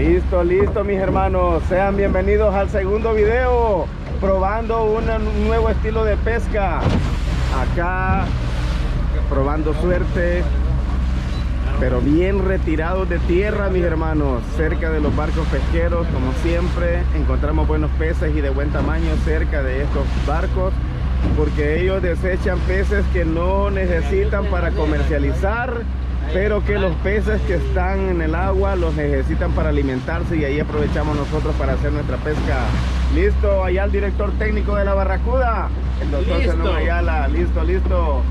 Listo, listo mis hermanos, sean bienvenidos al segundo video probando un nuevo estilo de pesca. Acá probando suerte, pero bien retirados de tierra mis hermanos, cerca de los barcos pesqueros. Como siempre encontramos buenos peces y de buen tamaño cerca de estos barcos, porque ellos desechan peces que no necesitan para comercializar, pero que los peces que están en el agua los necesitan para alimentarse, y ahí aprovechamos nosotros para hacer nuestra pesca. Listo, allá el director técnico de la Barracuda, el doctor Zenón Ayala. Listo, listo.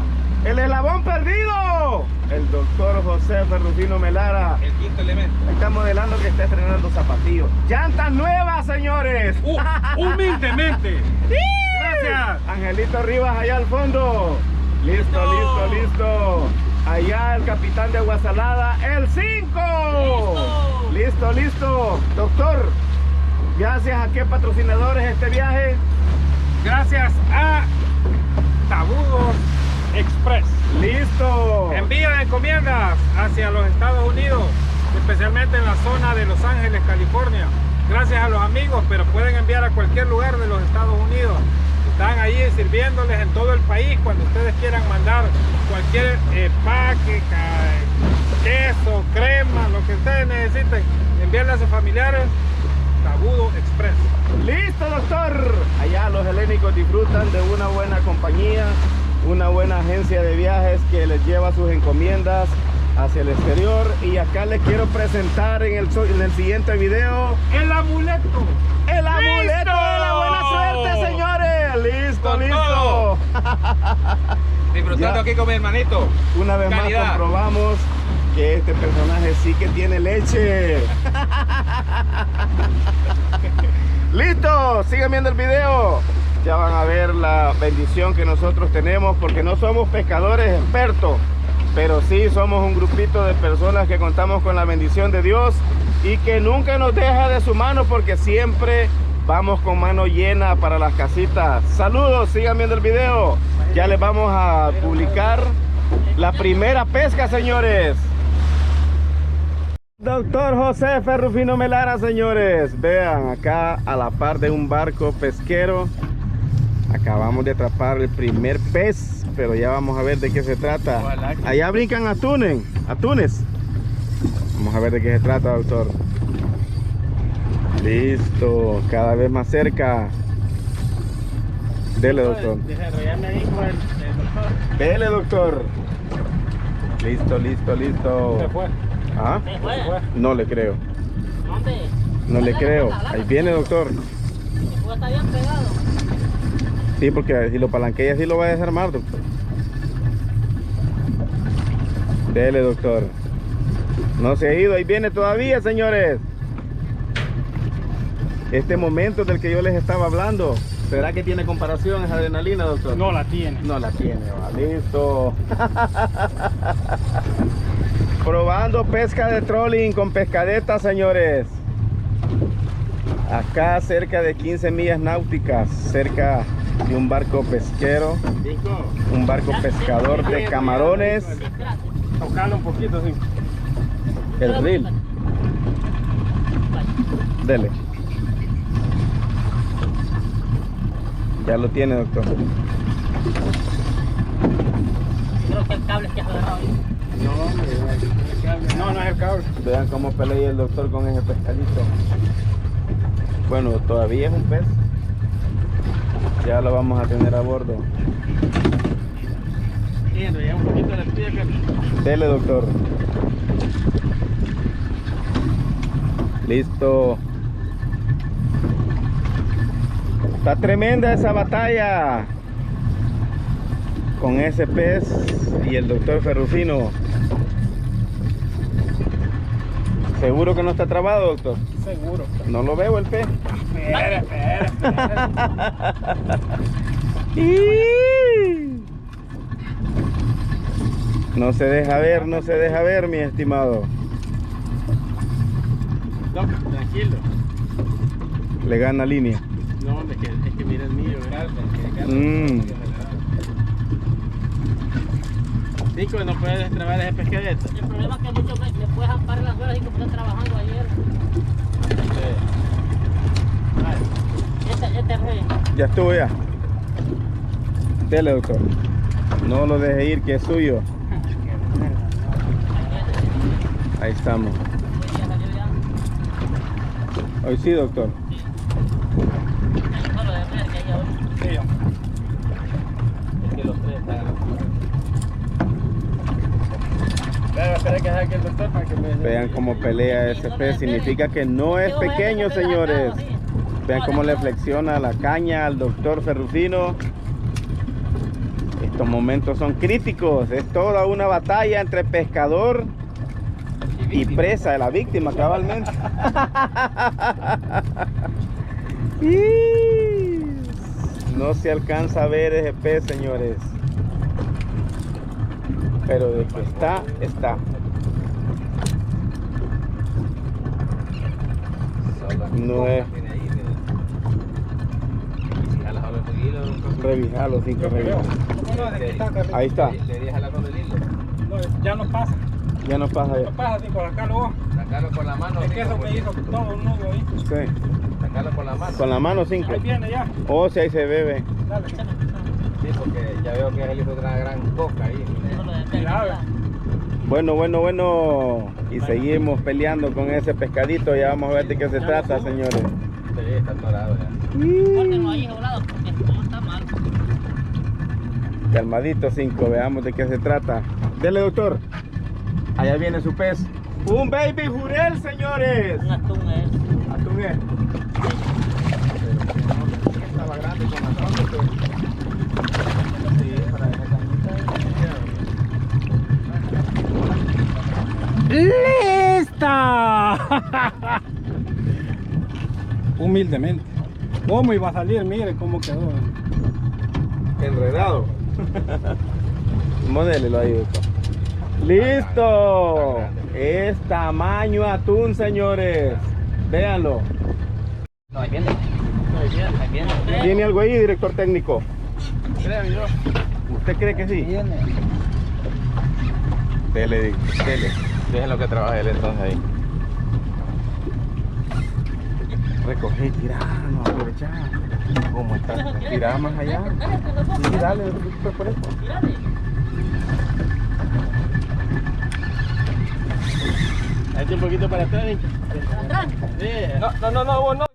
El eslabón perdido, el doctor José Ferrufino Melara, el quinto elemento. Está modelando que está estrenando zapatillos. ¡Llantas nuevas, señores! Humildemente. Gracias. Angelito Rivas allá al fondo. Listo, listo, listo. Allá el capitán de Aguasalada, el 5. Listo, listo. Doctor, gracias a qué patrocinadores este viaje. Gracias a Tabudos Express. Listo. Envío de encomiendas hacia los Estados Unidos, especialmente en la zona de Los Ángeles, California. Gracias a los amigos, pero pueden enviar a cualquier lugar de los Estados Unidos. Están ahí sirviéndoles en todo el país cuando ustedes quieran mandar cualquier empaque, queso, crema, lo que ustedes necesiten, enviarle a sus familiares. Tabudo Express. Listo, doctor. Allá los helénicos disfrutan de una buena compañía, una buena agencia de viajes que les lleva sus encomiendas hacia el exterior. Y acá les quiero presentar en el siguiente video El amuleto. el amuleto de la buena suerte, señores. Listo, Con listo. todo. Disfrutando Ya. aquí con mi hermanito. Una vez Calidad. más comprobamos que este personaje sí que tiene leche. Listo, sigan viendo el video. Ya van a ver la bendición que nosotros tenemos, porque no somos pescadores expertos, pero sí somos un grupito de personas que contamos con la bendición de Dios y que nunca nos deja de su mano, porque siempre vamos con mano llena para las casitas. Saludos, sigan viendo el video. Ya les vamos a publicar la primera pesca, señores. Doctor José Ferrufino Melara, señores. Vean, acá a la par de un barco pesquero acabamos de atrapar el primer pez, pero ya vamos a ver de qué se trata. Allá brincan atunes. Vamos a ver de qué se trata, doctor. Listo, cada vez más cerca. Dele, doctor. Ya me dijo el doctor. Dele, doctor. Listo, listo, listo. Se fue. ¿Ah? Se fue. No le creo. ¿Dónde? No le creo. Ahí viene, doctor. El juego está bien pegado. Sí, porque si lo palanquea así lo va a desarmar, doctor. Dele, doctor. No se ha ido, ahí viene todavía, señores. Este momento del que yo les estaba hablando, ¿será que tiene comparación esa adrenalina, doctor? No la tiene. No la tiene, va. Listo. Probando pesca de trolling con pescadeta, señores. Acá cerca de 15 millas náuticas, cerca de un barco pesquero, un barco pescador de camarones. Tocalo un poquito así. El reel. Dele. Ya lo tiene, doctor. Creo que el cable es que ha agarrado ahí. No, no es el cable. Vean cómo pelea el doctor con ese pescadito. Bueno, todavía es un pez. Ya lo vamos a tener a bordo. Ya un poquito de pie que... Dele, doctor. Listo. Está tremenda esa batalla con ese pez y el doctor Ferrufino. ¿Seguro que no está trabado, doctor? Seguro. No lo veo el pez. Espera. No se deja ver, no se deja ver, mi estimado. No, tranquilo. Le gana línea. No, es que mira el mío, ¿verdad? Nico, no puedes destrabar ese pescadito. El problema es que muchos me puedes amparar las horas y que están trabajando ayer. Ya estuvo ya. Dele, doctor. No lo deje ir, que es suyo. Ahí estamos. Ya salió ya. Hoy sí, doctor. Hay solo de ver que hay ahora. Sí, Es que los tres están. espera que saque el doctor para que me... Vean cómo pelea ese pez. Significa que no es pequeño, señores. Vean cómo le flexiona la caña al doctor Ferrufino. Estos momentos son críticos. Es toda una batalla entre pescador y presa de la víctima, cabalmente. Y no se alcanza a ver ese pez, señores. Pero de que está, está. No es. Revisalo, sí, que revisalo. Ahí está. No, ya no pasa. Ya no pasa No ya. pasa ni por acá luego. Sacarlo con la mano. Es que eso me hizo todo un nudo ahí. Sí. Sacarlo con la mano. Con la mano 5. Ahí viene ya. Oh, si ahí se bebe. Dale. Sí, porque ya veo que él hizo otra gran coca ahí. Solo de ver. Mira, Bueno. Y seguimos peleando con ese pescadito. Ya vamos a ver de qué se trata, señores. Sí, está atorado ya. Córtenlo ahí, doblado, porque no está mal. Calmadito 5, veamos de qué se trata. Dele, doctor. Allá viene su pez. Un baby jurel, señores. Un atún es. Atún es. Estaba grande con la sonda, sí, para esa ¡Lista! Humildemente. ¿Cómo iba a salir? Mire cómo quedó. enredado. Modélelo ahí, doctor. ¡Listo! Es tamaño atún, señores. Véanlo. No, ahí viene. Ahí viene. ¿Tiene algo ahí, director técnico? Creo yo. ¿Usted cree que sí? Dele. Déjenlo que trabaje él entonces ahí. Recoger, tirar, no aprovechar. ¿Cómo está? Tirar más allá. Sí, dale, no te preocupes por eso. Tírale. Hazte un poquito para atrás. Atrás. No, vos no.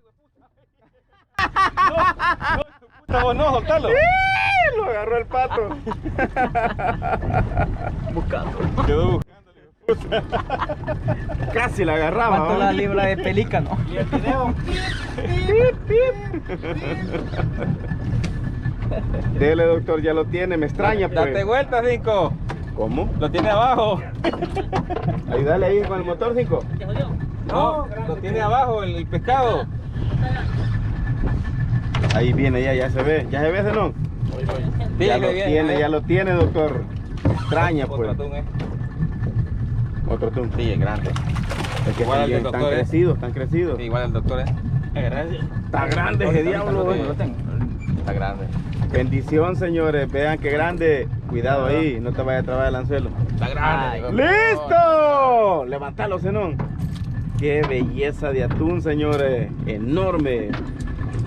No, vos no, soltalo. Lo agarró el pato. Buscando. Quedó buscando. Casi la agarraba. ¿Cuánto ¿no? la libra de pelícano? Y el video. Dele, doctor, ya lo tiene. Me extraña, pues. Date vuelta, 5. ¿Cómo? Lo tiene abajo. Ahí, dale ahí con el motor 5. ¿Te jodió? No, lo tiene abajo el pescado. Ahí viene, ya se ve. ¿Ya se ve ese no? Ya lo tiene, doctor. Extraña, pues. Otro atún, Otro atún. Sí, es grande. Es que Igual al del están doctor, crecidos, están crecidos. Sí, igual el doctor Está grande ese diablo. Está grande. Bendición, señores. Vean qué grande. Cuidado ahí, no te vaya a trabar el anzuelo. Está grande. ¡Listo! Levantalo, Zenón. Qué belleza de atún, señores. Enorme.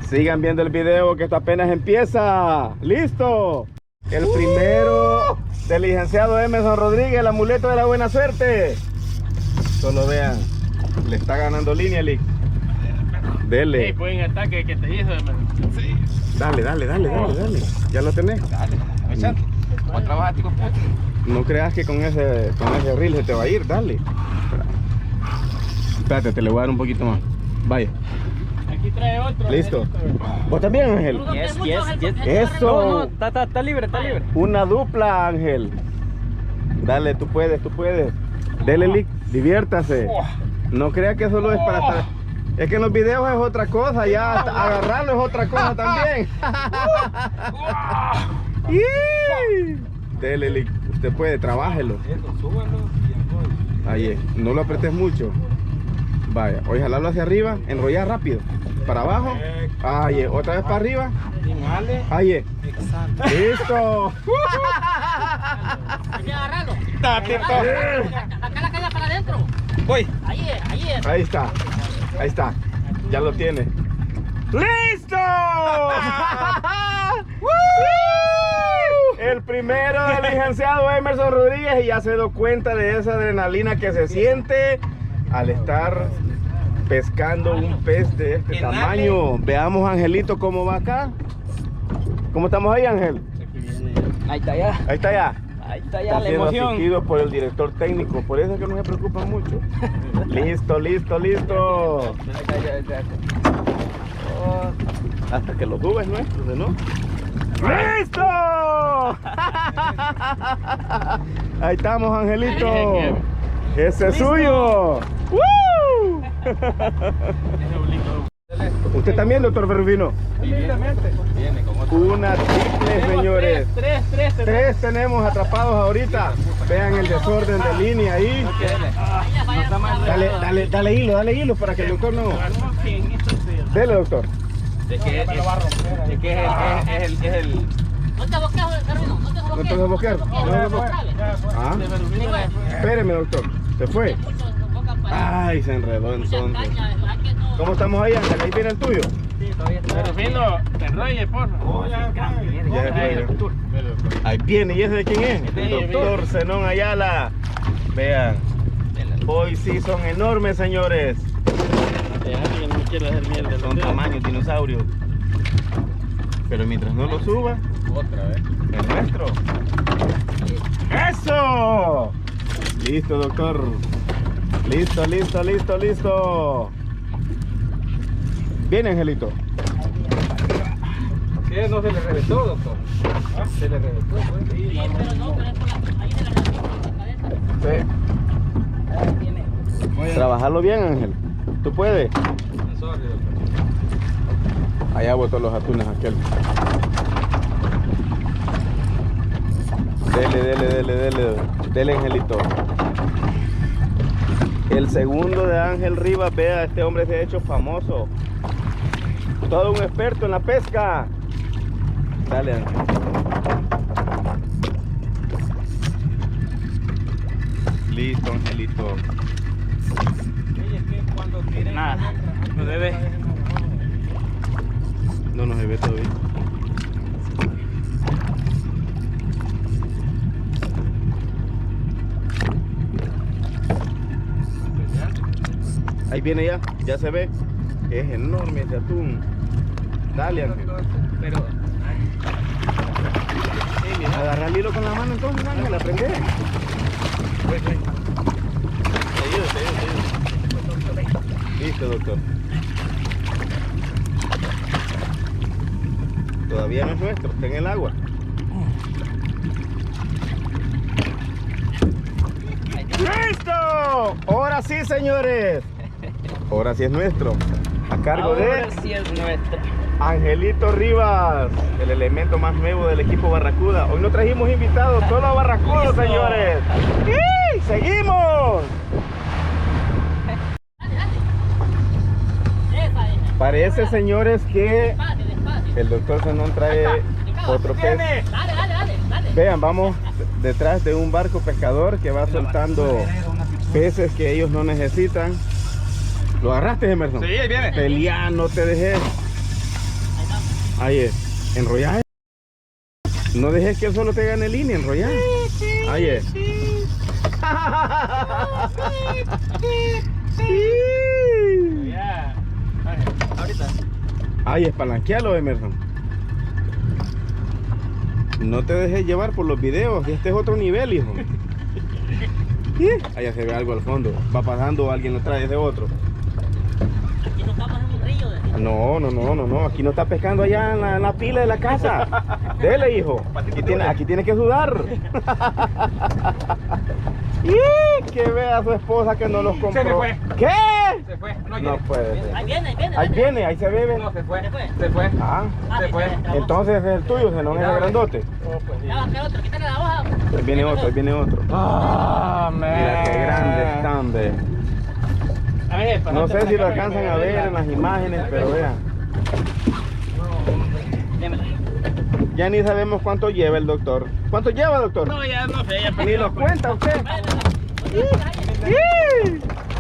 Sigan viendo el video que esto apenas empieza. ¡Listo! El primero del licenciado Emerson Rodríguez, el amuleto de la buena suerte. Solo vean, le está ganando línea, Lick. Dele. buen ataque que te hizo. Sí. Dale. ¿Ya lo tenés? Dale, avisando. ¿Cómo trabajaste, compadre? No creas que con ese reel se te va a ir, dale. Espérate, te le voy a dar un poquito más. Vaya. Aquí trae otro. Listo. ¿Vos también, Ángel? Eso. Está libre, está libre. Una dupla, Ángel. Dale, tú puedes. Dele, Lick, diviértase. No crea que solo es para estar. Es que en los videos es otra cosa, ya agarrarlo es otra cosa también. Dele, Lick, usted puede, trabájelo. Ahí es, no lo apretes mucho. Vaya, hoy jalarlo hacia arriba, enrollar rápido. Para abajo. Ahí es, otra vez para arriba. Ahí es. Listo. Hay que agarrarlo. Está, Acá la caña para adentro. Voy. Ahí es. Ahí está. Ya lo tiene. ¡Listo! El primero del licenciado Emerson Rodríguez y ya se dio cuenta de esa adrenalina que se siente al estar pescando un pez de este tamaño. Veamos, Angelito, cómo va acá. ¿Cómo estamos ahí, Ángel? Ahí está ya. Ahí está ya. Ahí está ya Está la siendo emoción. asistido por el director técnico, por eso es que no se preocupan mucho. Listo, listo, listo. Hasta que los subes nuestros, ¿no? ¡Listo! Ahí estamos, Angelito. Ese es suyo. ¡Woo! ¿Usted también, doctor Ferrufino? Humildemente. Viene con otro. Una triple, señores. Tres tenemos atrapados ahorita. Vean el desorden de línea ahí. Dale hilo para que el doctor no... Dele, doctor. Es que es el No te boquees, Carvino, no te ¿No te vas a boquear? ¿No te vas a boquear? Ah, espéreme, doctor. ¿Se fue? Ay, se enredó entonces. ¿Cómo estamos ahí, Ángel? ¿Ahí viene el tuyo? Ferrufino, te enrolle, por favor. Ya se fue. Ahí viene, ¿y ese de quién es? El doctor Zenón Ayala. Vean, hoy sí son enormes, señores. Son tamaños dinosaurios. Pero mientras no lo suba, otra vez. el nuestro. ¡Eso! Listo, doctor. Listo, listo, listo, listo. Bien, Angelito. ¿Qué? ¿No se le reventó, doctor? Se le reventó, pues. Sí, pero no, pero es por ahí se la cabeza. Sí. Trabajarlo bien, Ángel. ¿Tú puedes? Sorry, doctor. Allá botó los atunes aquel. Dele, Angelito. El segundo de Ángel Rivas, vea, este hombre se ha hecho famoso. Todo un experto en la pesca. Dale, Ángel. Listo, Angelito. Nada, no debe. No nos ve todavía. Ahí viene ya se ve. Es enorme ese atún. Dale, Ángel. Pero Agarra el hilo con la mano entonces, Ángel, aprende. Listo, doctor. Todavía no es nuestro, está en el agua. ¡Listo! Ahora sí, señores. Ahora sí es nuestro. A cargo de Ahora sí es nuestra. Angelito Rivas, el elemento más nuevo del equipo Barracuda. Hoy no trajimos invitados, solo a Barracuda, señores. ¡Y seguimos! Parece, señores, que el doctor Zenón trae otro pez. Dale. Vean, vamos detrás de un barco pescador que va soltando peces que ellos no necesitan. ¿Lo agarraste, Emerson? Sí, ahí viene. Peleá, no te dejes. Ahí es. Enrollá. No dejes que él solo te gane línea, enrollá. Ahí es. Ya. Ahorita. Ahí es, palanquealo, Emerson. No te dejes llevar por los videos, este es otro nivel, hijo. Allá se ve algo al fondo. Va pasando, alguien lo trae de otro. Aquí no estamos en un río. No. Aquí no está pescando allá en la pila de la casa. Dele, hijo. Aquí tiene que sudar. Y que vea a su esposa que no los compró. Se le fue. ¿Qué? Se fue. No puede ser. Ahí viene. Ahí viene, ahí se ve. No, se fue. Se fue. Se fue. Ah, Se fue. entonces es el tuyo, se no es el grandote. Oh, pues, Ya va a quedar otro, quítale la hoja. Ahí viene otro. Ah, Mira qué grande están, ve. A ver, No sé si lo alcanzan a ver en las imágenes, pero vean. Démela. Ya ni sabemos cuánto lleva el doctor. ¿Cuánto lleva, doctor? No, ya no sé, ya Ni lo cuenta usted. Váyala.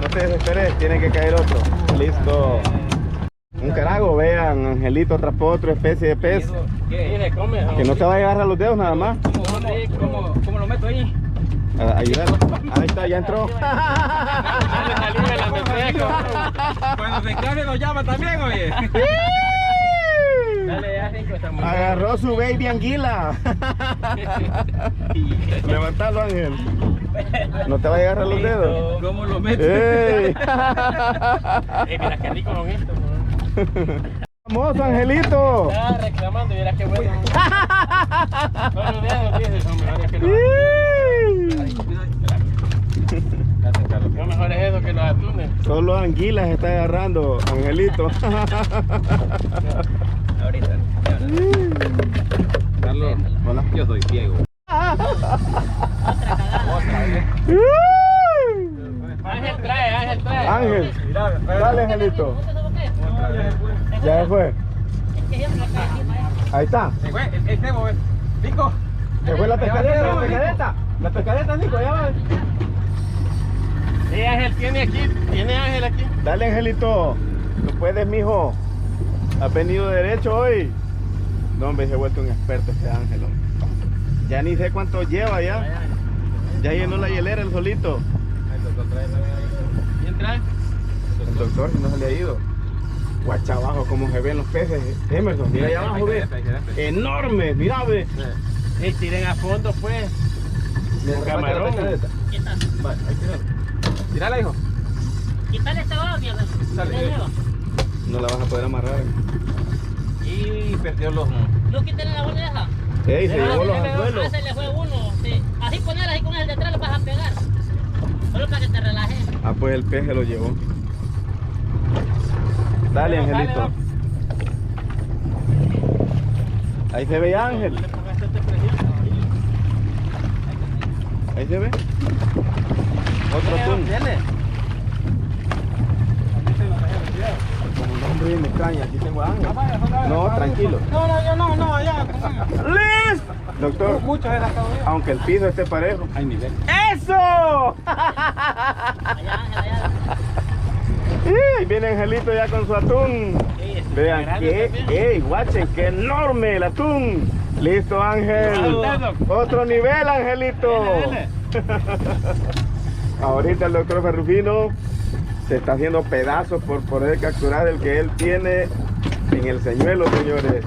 No te desesperes, tiene que caer otro. Listo. Un carajo, vean, Angelito atrapó otra especie de pez. ¿Qué le come? Que no te vaya a agarrar los dedos nada más. ¿Cómo lo meto ahí? Ayudar. Ahí está, ya entró. Cuando se clave nos llama también, oye. Dale, ya, Rico, está muy Agarró su baby anguila. Levantalo, Ángel. No te vaya a agarrar los dedos. ¿Cómo lo meto? ¡Ey! Mira qué rico con esto, ¡Famoso, Angelito! Estaba reclamando, mira qué bueno. No lo vean, fíjense, son mejores que los Lo mejor es eso que los atunes. Solo anguilas está agarrando, Angelito. Ahorita. Carlos, Hola. yo soy ciego. Otra vez. Ángel trae. Ángel, dale, Angelito. Ya fue. Ahí está. Se fue, el cebo, Nico. Se fue la pescadeta. La pescadeta, Nico, ya va. Sí, Ángel tiene Ángel aquí. Dale, Angelito. Tú puedes, mijo. Has venido derecho hoy. No, hombre, se ha vuelto un experto este Ángel. Hombre. Ya ni sé cuánto lleva ya. Ya llenó la hielera el solito. ¿Quién trae? El doctor no se le ha ido. Guacha abajo como se ven los peces. Emerson, mira allá abajo, ve. Enorme, mira, ve. Tiren a fondo, pues. Un camarón. Quita. Vale, ahí tiralo. Tirala, hijo. Quítale esta baba, mierda. Sale. No la vas a poder amarrar. Y perdió los... No, quítale la bola esa. Ey, se llevó los anzuelos. Ah, se le fue uno. Sí. Así poner, ahí con el de atrás lo vas a pegar. Solo para que te relajes. Ah, pues el pez se lo llevó. Dale, Angelito. Ahí se ve Ángel. Ahí se ve. Otro atún. Como un hombre me extraña, aquí tengo a Ángel. No, tranquilo. No, ya. ¡Listo! Doctor, Muchos eran cada día. aunque el piso esté parejo. Hay nivel. ¡Eso! Allá, Ángel, allá. Ahí viene Angelito ya con su atún. Vean que, guachen, qué enorme el atún. Listo, Ángel. Otro nivel, Angelito. Ahorita el doctor Ferrufino se está haciendo pedazos por poder capturar el que él tiene en el señuelo, señores.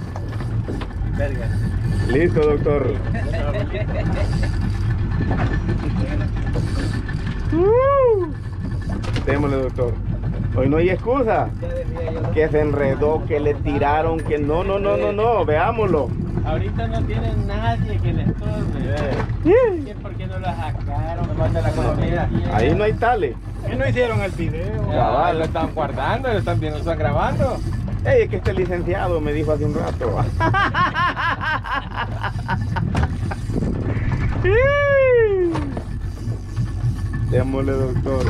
Verga. Listo, doctor. Démosle, doctor. Hoy no hay excusa. Que se enredó, que le tiraron, que no, veámoslo. Ahorita no tienen nadie que les estorbe. ¿Por qué no lo sacaron? Me manda la economía. Ahí no hay tales. ¿Qué no hicieron el video? Cabal. Lo están guardando, lo están viendo, lo están grabando. Ey, es que este licenciado me dijo hace un rato. Démosle, doctor.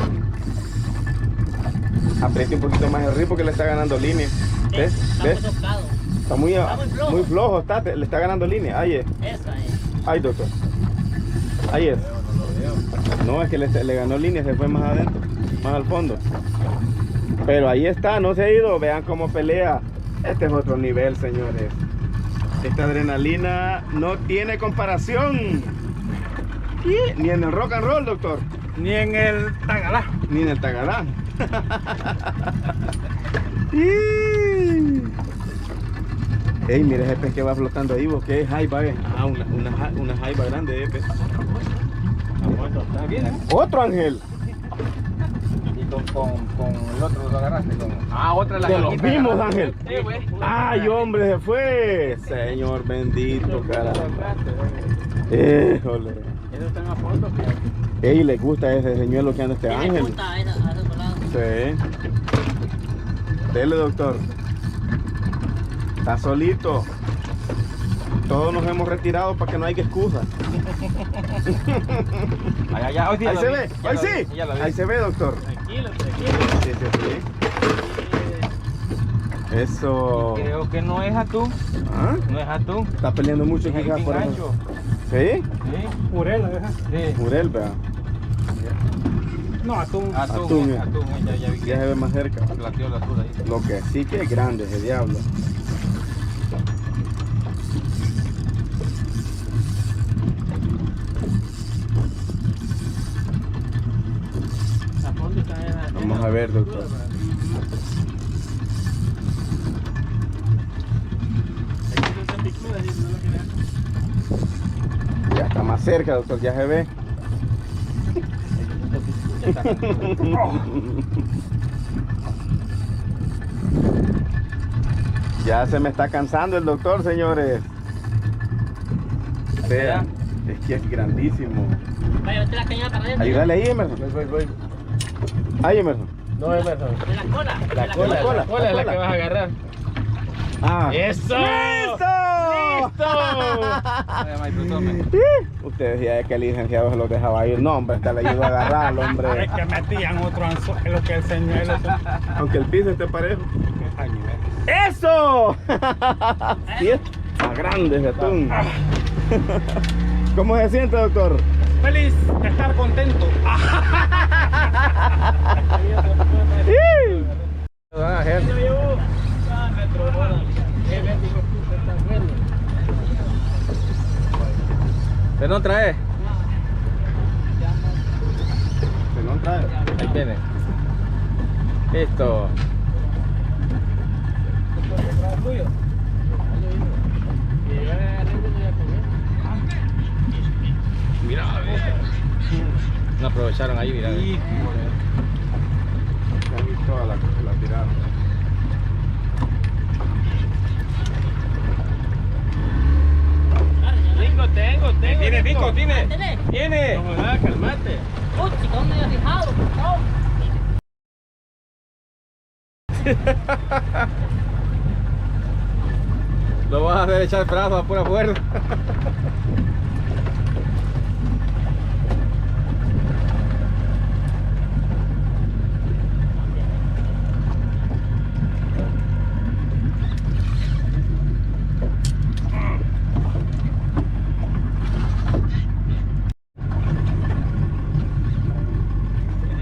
Apriete un poquito más el río porque le está ganando línea. ¿Ves? Está ¿Ves? muy tocado. Está muy flojo. muy flojo, está, le está ganando línea. Ahí es. Esa es. Ahí, doctor. Ahí es. No, es que le ganó línea, se fue más adentro, más al fondo. Pero ahí está, no se ha ido. Vean cómo pelea. Este es otro nivel, señores. Esta adrenalina no tiene comparación. Ni en el rock and roll, doctor. Ni en el Tagalá. Ni en el Tagalá. Ey, mira ese pez que va flotando ahí, ¿vos qué es? Jaiba, ¿eh? Ah, una jaiba grande, pez. Otro Ángel. Y con el otro lo agarraste. Otra la De los mismos, Ángel. Sí, güey. Ay, hombre, se fue. Señor bendito, caramba. Híjole. Eso están a fondo. Ey, le gusta ese señuelo que anda este Le Ángel. gusta a esos lados. Sí. Dele, doctor. Está solito. Todos nos hemos retirado para que no haya excusa. Ahí se ve, ahí sí. Ahí se ve, doctor. Tranquilo. Sí. Eso. Creo que no es atún. ¿Ah? No es atún. Está peleando mucho Es quizás el por eso. pingancho. ¿Sí? Sí. Purela, deja. Sí. Jurel, vea. No, atún. Atún. Ya vi Ya se ve más cerca. plateó la azul ahí. Lo que sí que es grande ese diablo. ¿A fondo está en la- Vamos a ver, doctor. Aquí no está picuda, así no lo quería. Ya está más cerca, doctor, ya se ve. Ya se me está cansando el doctor, señores. Vea, es que es grandísimo. Vaya, meter la cañada para adentro. Ayúdale ahí, Emerson. Voy. Ahí, Emerson. No, Emerson. De la cola. de La cola es la cola. que vas a agarrar. Ah. ¡Eso! ¡Listo! Ustedes decían que el licenciado se los dejaba ir. No, hombre, hasta le ayudó a agarrarlo, Es hombre. que metían otro anzuelo que el señuelo. Aunque el piso esté parejo. ¡Eso! Sí, está grande ese atún. ¿Cómo se siente, doctor? Feliz de estar contento. ¿Usted no trae? Se no trae. Ahí viene. Listo. Mira, no aprovecharon ahí, mira. Casi toda la tirada. Tengo. Tiene pico, tiene. Tiene. No, calmate. Uy, chico, no me había fijado. No. Lo vas a hacer echar brazo a pura fuerza.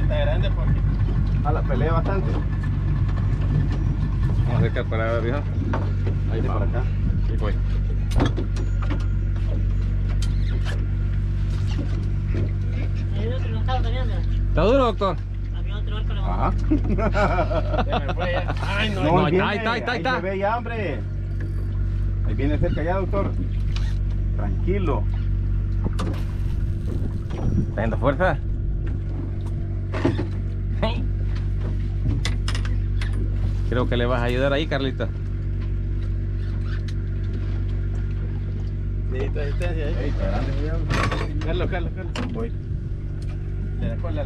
Está grande porque A la pelea bastante. vamos a acercar para ver, viejo. Ahí para acá. Ahí voy. Hay otro enojado también, mira. ¿Está duro, doctor? Había otro arco de Ajá. Se me fue ya. Ay, no, No, ahí viene, está. ahí se ve ya, hombre. Ahí viene cerca ya, doctor. Tranquilo. ¿Está haciendo fuerza? Creo que le vas a ayudar ahí, Carlita. Necesito asistencia ahí. Ey, está grande ese diablo. Carlos. Voy. De la cola.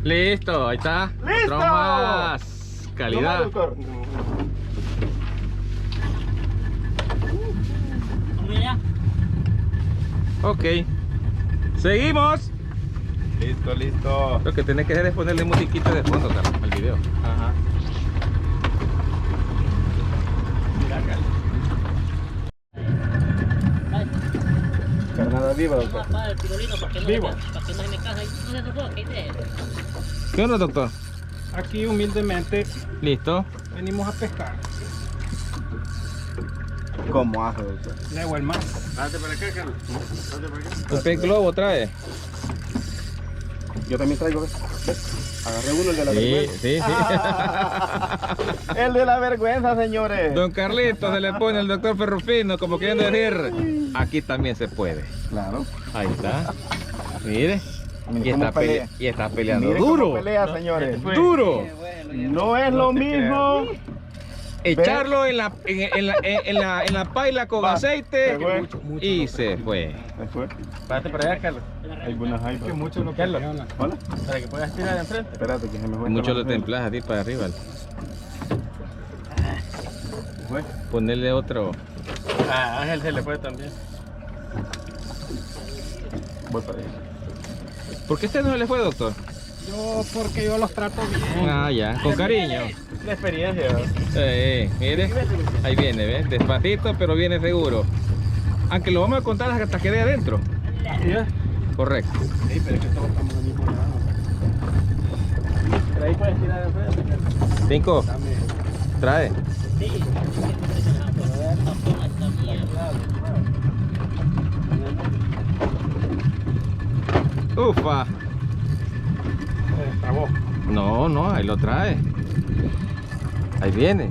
Listo, ahí está. ¡Listo! Otro más. Calidad. No más, doctor. Mira ya. Ok. Seguimos. Listo. Lo que tenés que hacer es ponerle musiquita de fondo, Carlos, al video. Ajá. Mira, Carlos. Vale. Carnada viva, Vamos a doctor. apagar el pirulino para que no Vivo. para que no se me caja ahí. No se supo, ¿qué dice? ¿Qué onda, doctor? Aquí humildemente Listo. venimos a pescar. ¿Cómo hace, doctor? Luego el mar. Date para acá, Carlos. Date para acá. Un pez globo trae. Yo también traigo, ¿ves? Agarré uno, el de la Sí, vergüenza. sí. El de la vergüenza, señores. Don Carlito se le pone el doctor Ferrufino, como queriendo decir, aquí también se puede. Claro. Ahí está. Mire. Mire Y cómo está, pelea. y está peleando Mire cómo duro. pelea, señores. Duro. No es lo mismo. Echarlo en la paila con Va, aceite se fue. y se fue. ¿Se fue? Párate para allá, Carlos. Hay buenas ahí. Que mucho lo que Carlos. hablan. Hola. Para que puedas tirar de enfrente. Espérate que se me fue. Mucho lo esta templas a ti para arriba. Se fue. Ponerle otro. Ah, Ángel se le fue también. Voy para allá. ¿Por qué este no se le fue, doctor? Porque yo los trato bien. Ah, ya, con cariño. La experiencia, ¿no? Mire, ahí viene, ¿ves? Despacito, pero viene seguro. Aunque lo vamos a contar hasta que dé adentro. Correcto. Sí, pero es que todos estamos aquí por lado. Pero ahí puedes tirar de frente. 5. Dame. Trae. Sí. Ufa. Trabó. No, no, ahí lo trae. Ahí viene.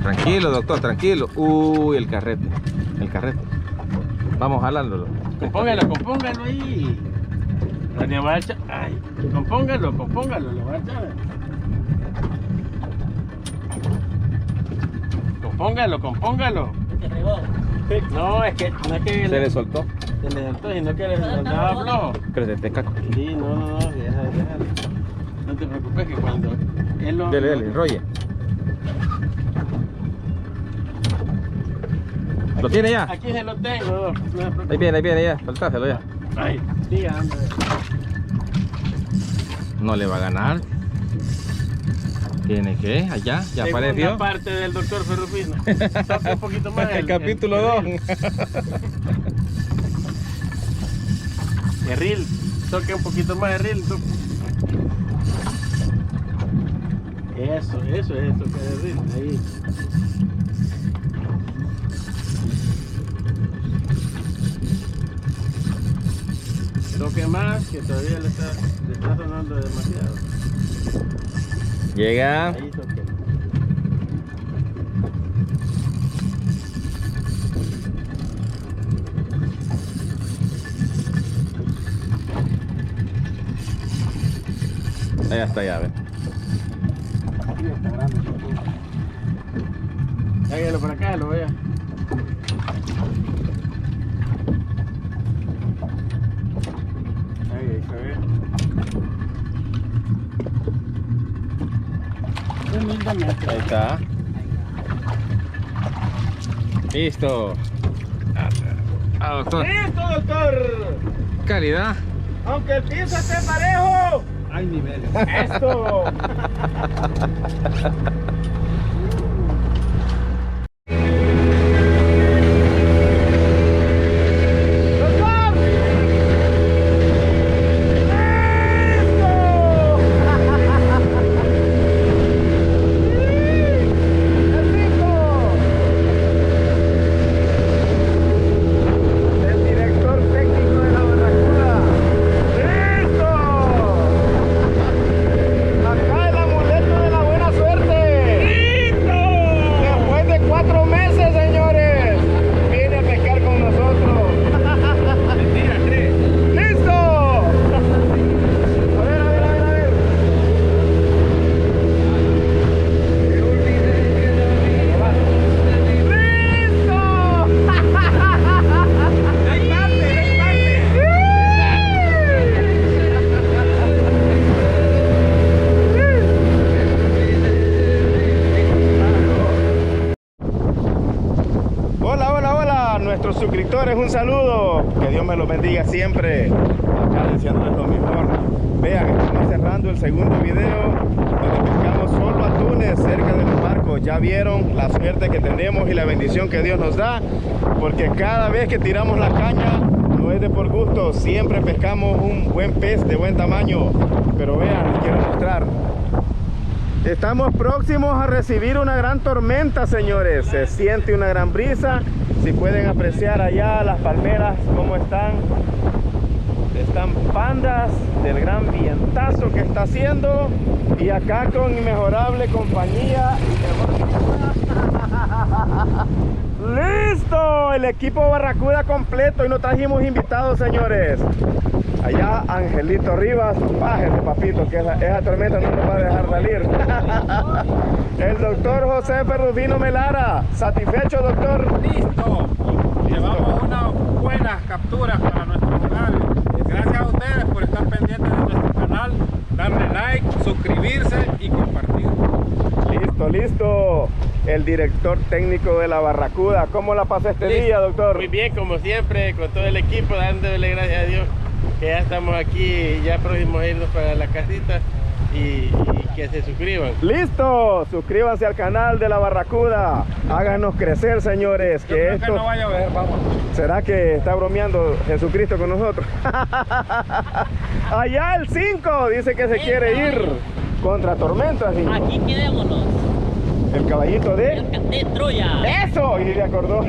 Tranquilo, doctor, tranquilo. Uy, el carrete. El carrete. Vamos jalándolo. Compóngalo ahí. Le va a echar. Ay, compóngalo, le va a echar. Compóngalo. Te regó. No, es que no es que Se le soltó. se le soltó, sino que le andaba flojo. Pero se te caco. Sí, no, déjalo. No te preocupes que cuando él lo... Dele, enrolle. ¿Lo tiene ya? Aquí se lo tengo. No. Ahí viene ya. Soltáselo ya. Ay, siga, anda. No le va a ganar. ¿Tiene que? Allá, ya Segunda apareció. parte del doctor Ferrufino. Toca un poquito más. El capítulo 2. De reel. Toque un poquito más de reel. Eso es toque de reel. Ahí. Toque más, que todavía le está sonando demasiado. Llega. Ahí toque. Ahí está ya, ve. Sí, está grande. Hágalo por acá, lo vea. Ahí se ve. Humildemente. Ahí está. Listo. Ah, doctor. ¡Listo, doctor! Calidad. Aunque el piso esté parejo. Hay niveles. ¡Esto! El director técnico de la Barracuda. ¡Listo! Acá el amuleto de la buena suerte. ¡Listo! Después de 4 meses, señores, viene a pescar con nosotros. Mentira, 3. ¡Listo! A ver. Hola, nuestros suscriptores, un saludo, que Dios me los bendiga siempre, acá deseándoles lo mejor. Vean, estamos cerrando el segundo video donde pescamos solo atunes cerca de los barcos. Ya vieron la suerte que tenemos y la bendición que Dios nos da, porque cada vez que tiramos la caña no es de por gusto, siempre pescamos un buen pez de buen tamaño. Pero vean, les quiero mostrar. Estamos próximos a recibir una gran tormenta, señores. Se siente una gran brisa. Si pueden apreciar allá las palmeras, cómo están. Están pandas del gran vientazo que está haciendo. Y acá con inmejorable compañía. ¡Listo! El equipo Barracuda completo. Y no trajimos invitados, señores. Allá Angelito Rivas, bájese papito, que esa tormenta no nos va a dejar salir. El doctor José Ferrufino Melara, ¿satisfecho, doctor? Listo. Llevamos unas buenas capturas para nuestro canal. Gracias a ustedes por estar pendientes de nuestro canal, darle like, suscribirse y compartir. Listo. El director técnico de la Barracuda, ¿cómo la pasa este día, doctor? Muy bien, como siempre, con todo el equipo, dándole gracias a Dios que ya estamos aquí, ya próximos a irnos para la casita. y que se suscriban. ¡Listo! Suscríbanse al canal de La Barracuda. Háganos crecer, señores. Yo Que creo esto... que no vaya a ver, vamos. ¿Será que está bromeando Jesucristo con nosotros? Allá el 5 dice que se quiere ir contra tormentas. Aquí quedémonos. El caballito de... De Troya. ¡Eso! Y le acordó.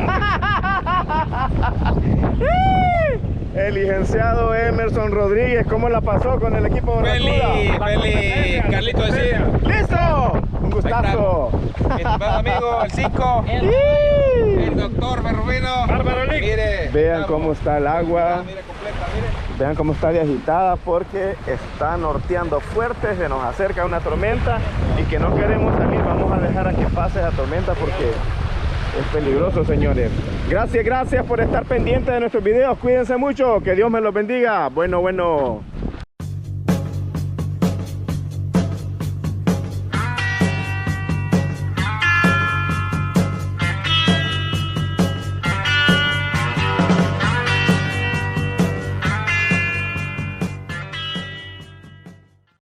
El licenciado Emerson Rodríguez, ¿cómo la pasó con el equipo Barracuda? Feliz, Carlito decía. ¡Listo! Un gustazo. Mi estimado amigo, el 5, el doctor Berrubino. Bárbaro Lick. Mire, Vean cómo está el agua. Mire, completa, mire. Vean cómo está de agitada porque está norteando fuerte, se nos acerca una tormenta y que no queremos salir. Vamos a dejar a que pase la tormenta porque es peligroso, señores. Gracias por estar pendientes de nuestros videos. Cuídense mucho, que Dios me los bendiga. Bueno.